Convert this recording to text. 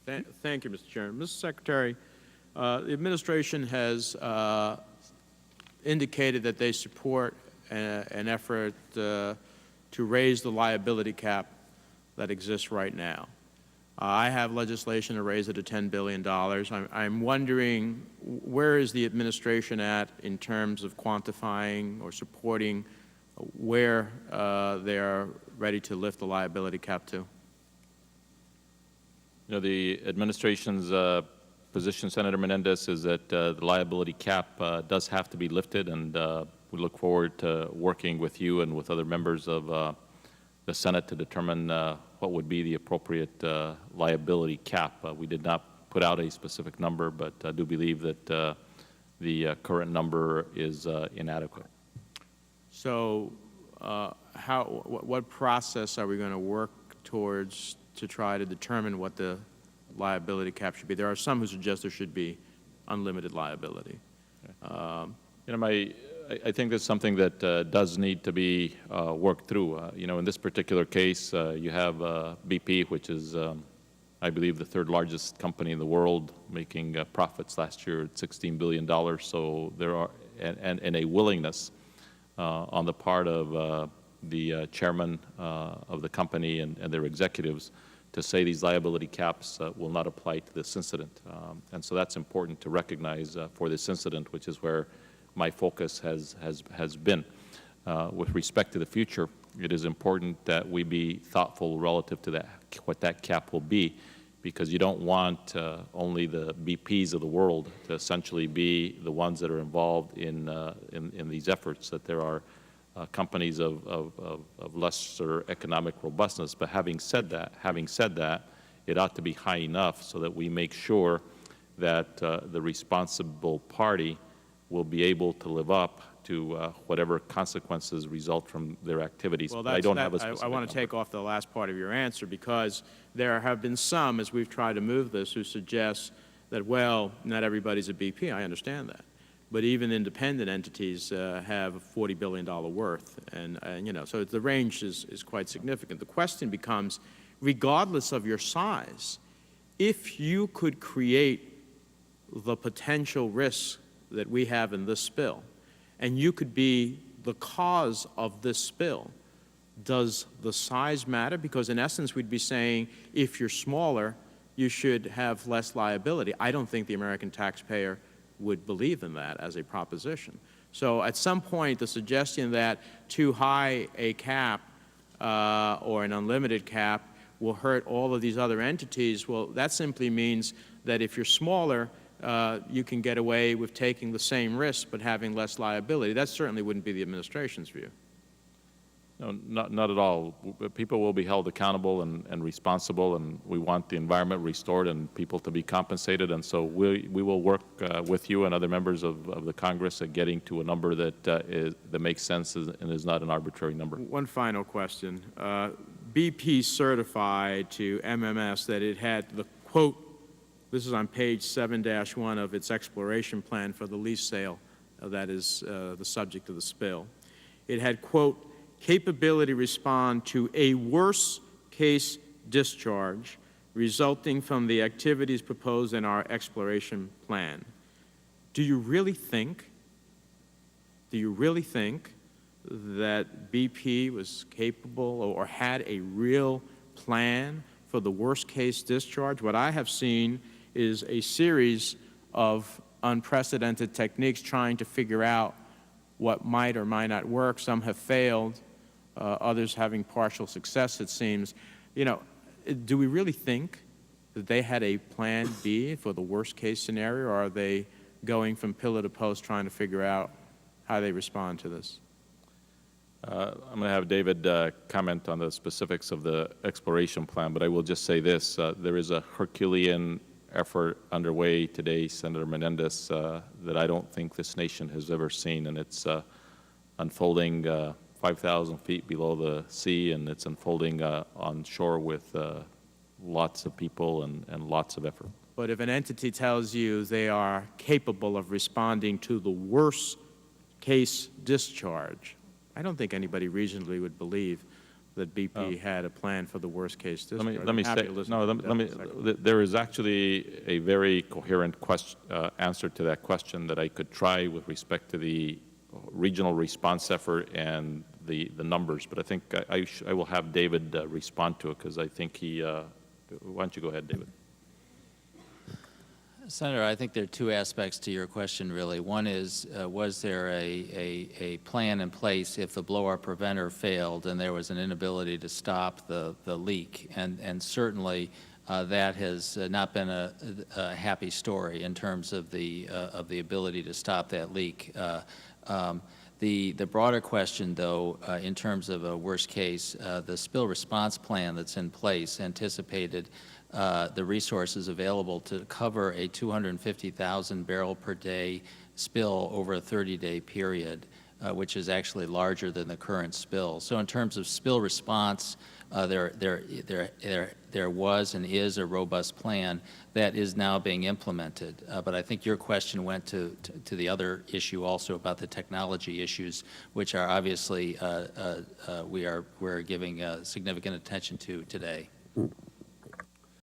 Thank you, Mr. Chairman. Mr. Secretary, the administration has indicated that they support an effort to raise the liability cap that exists right now. I have legislation to raise it to $10 billion. I'm wondering, where is the administration at in terms of quantifying or supporting where they are ready to lift the liability cap to? You know, the administration's position, Senator Menendez, is that the liability cap does have to be lifted, and we look forward to working with you and with other members of the Senate to determine what would be the appropriate liability cap. We did not put out a specific number, but I do believe that the current number is inadequate. So what process are we going to work towards to try to determine what the liability cap should be? There are some who suggest there should be unlimited liability. You know, I think that's something that does need to be worked through. You know, in this particular case, you have BP, which is, I believe, the third largest company in the world, making profits last year at $16 billion. So there are, and a willingness on the part of the chairman of the company and their executives to say these liability caps will not apply to this incident. And so that's important to recognize for this incident, which is where my focus has been. With respect to the future, it is important that we be thoughtful relative to that, what that cap will be, because you don't want only the BPs of the world to essentially be the ones that are involved in these efforts, that there are companies of lesser economic robustness. But having said that, it ought to be high enough so that we make sure that the responsible party will be able to live up to whatever consequences result from their activities. Well, I don't have a specific I want to take off the last part of your answer, because there have been some, as we've tried to move this, who suggest that, well, not everybody's a BP. I understand that. But even independent entities have a $40 billion worth. And you know, so the range is quite significant. The question becomes, regardless of your size, if you could create the potential risks that we have in this spill, and you could be the cause of this spill, does the size matter? Because in essence, we'd be saying, if you're smaller, you should have less liability. I don't think the American taxpayer would believe in that as a proposition. So at some point, the suggestion that too high a cap or an unlimited cap will hurt all of these other entities, well, that simply means that if you're smaller, you can get away with taking the same risk but having less liability. That certainly wouldn't be the administration's view. No, not at all. People will be held accountable and responsible, and we want the environment restored and people to be compensated. And so we will work with you and other members of the Congress at getting to a number that makes sense and is not an arbitrary number. One final question. BP certified to MMS that it had the, quote, this is on page 7-1 of its exploration plan for the lease sale that is the subject of the spill. It had, quote, capability respond to a worst case discharge resulting from the activities proposed in our exploration plan. Do you really think that BP was capable or had a real plan for the worst case discharge? What I have seen is a series of unprecedented techniques trying to figure out what might or might not work. Some have failed, others having partial success, it seems. You know, do we really think that they had a plan B for the worst case scenario, or are they going from pillar to post trying to figure out how they respond to this? I'm going to have David comment on the specifics of the exploration plan, but I will just say this. There is a Herculean effort underway today, Senator Menendez, that I don't think this nation has ever seen, and it's unfolding 5,000 feet below the sea, and it's unfolding on shore with lots of people and lots of effort. But if an entity tells you they are capable of responding to the worst case discharge, I don't think anybody reasonably would believe that BP had a plan for the worst-case discharge. Let me I'm happy say, to listen no, to let me, that in a second. there is actually a very coherent answer to that question that I could try with respect to the regional response effort and the numbers, but I think I will have David respond to it, because I think he, why don't you go ahead, David? Senator, I think there are two aspects to your question, really. One is, was there a plan in place if the blow-up preventer failed and there was an inability to stop the leak? And certainly that has not been a happy story in terms of the ability to stop that leak. The broader question, though, in terms of a worst case, the spill response plan that's in place anticipated the resources available to cover a 250,000 barrel per day spill over a 30-day period, which is actually larger than the current spill. So in terms of spill response, there was and is a robust plan that is now being implemented. But I think your question went to the other issue also about the technology issues, which are obviously we're giving significant attention to today.